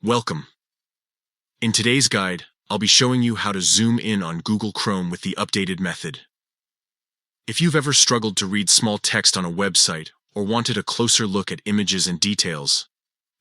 Welcome. In today's guide, I'll be showing you how to zoom in on Google Chrome with the updated method. If you've ever struggled to read small text on a website or wanted a closer look at images and details,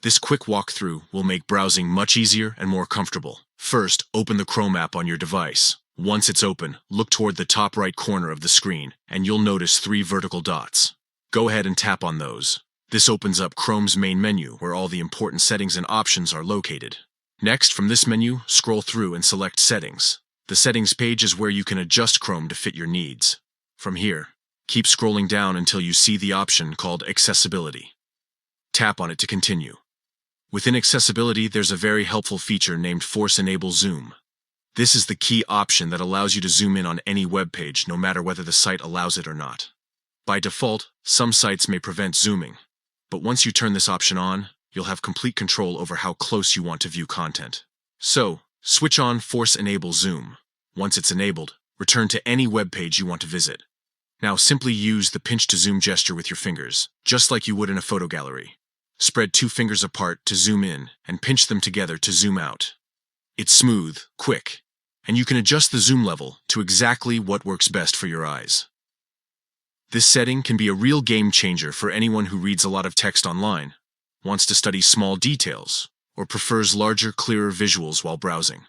this quick walkthrough will make browsing much easier and more comfortable. First, open the Chrome app on your device. Once it's open, look toward the top right corner of the screen, and you'll notice 3 vertical dots. Go ahead and tap on those. This opens up Chrome's main menu, where all the important settings and options are located. Next, from this menu, scroll through and select Settings. The Settings page is where you can adjust Chrome to fit your needs. From here, keep scrolling down until you see the option called Accessibility. Tap on it to continue. Within Accessibility, there's a very helpful feature named Force Enable Zoom. This is the key option that allows you to zoom in on any web page, no matter whether the site allows it or not. By default, some sites may prevent zooming, but once you turn this option on, you'll have complete control over how close you want to view content. So, switch on Force Enable Zoom. Once it's enabled, return to any web page you want to visit. Now simply use the pinch to zoom gesture with your fingers, just like you would in a photo gallery. Spread 2 fingers apart to zoom in and pinch them together to zoom out. It's smooth, quick, and you can adjust the zoom level to exactly what works best for your eyes. This setting can be a real game changer for anyone who reads a lot of text online, wants to study small details, or prefers larger, clearer visuals while browsing.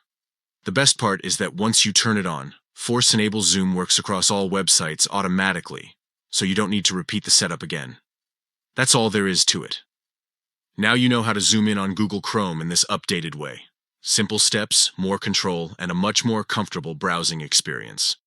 The best part is that once you turn it on, Force Enable Zoom works across all websites automatically, so you don't need to repeat the setup again. That's all there is to it. Now you know how to zoom in on Google Chrome in this updated way. Simple steps, more control, and a much more comfortable browsing experience.